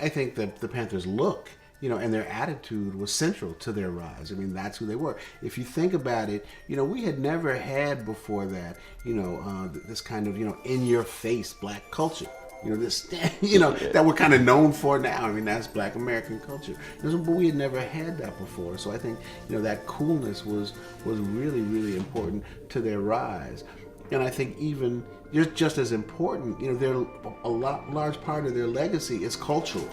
I think that the Panthers' look, and their attitude was central to their rise. I mean, that's who they were. If you think about it, we had never had before that, this kind of, in-your-face black culture. This, that we're kind of known for now. I mean, that's Black American culture. But we had never had that before. So I think, that coolness was really, really important to their rise. And I think even just as important, they're large part of their legacy is cultural.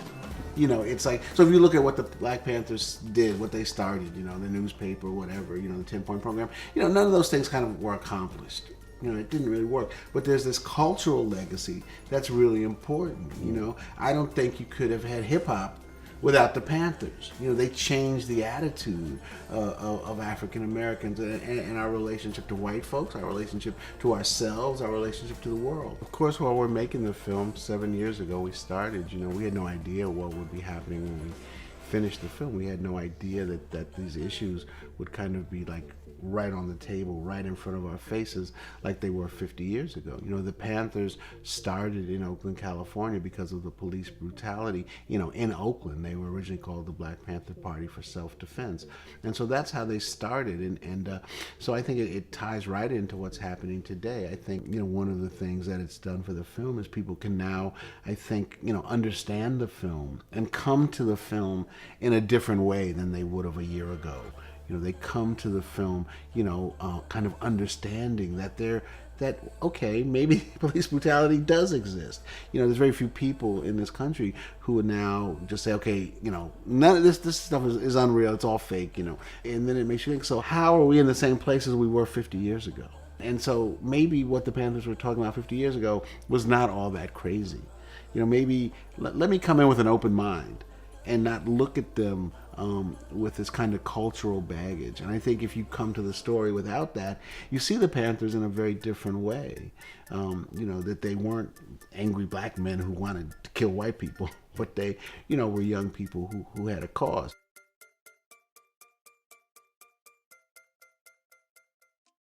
It's like, so if you look at what the Black Panthers did, what they started, the newspaper, whatever, the 10-point program, none of those things kind of were accomplished. It didn't really work. But there's this cultural legacy that's really important. I don't think you could have had hip hop without the Panthers. They changed the attitude of African Americans and our relationship to white folks, our relationship to ourselves, our relationship to the world. Of course, while we're making the film, 7 years ago we started, we had no idea what would be happening when we finished the film. We had no idea that these issues would kind of be like right on the table, right in front of our faces, like they were 50 years ago. The Panthers started in Oakland, California because of the police brutality. In Oakland, they were originally called the Black Panther Party for Self-Defense. And so that's how they started. And so I think it ties right into what's happening today. I think, one of the things that it's done for the film is people can now, I think, understand the film and come to the film in a different way than they would have a year ago. They come to the film, kind of understanding that okay, maybe police brutality does exist. There's very few people in this country who would now just say, okay, none of this stuff is unreal, it's all fake, and then it makes you think, so how are we in the same place as we were 50 years ago? And so maybe what the Panthers were talking about 50 years ago was not all that crazy. Maybe let me come in with an open mind and not look at them with this kind of cultural baggage. And I think if you come to the story without that, you see the Panthers in a very different way. That they weren't angry black men who wanted to kill white people, but they, were young people who had a cause.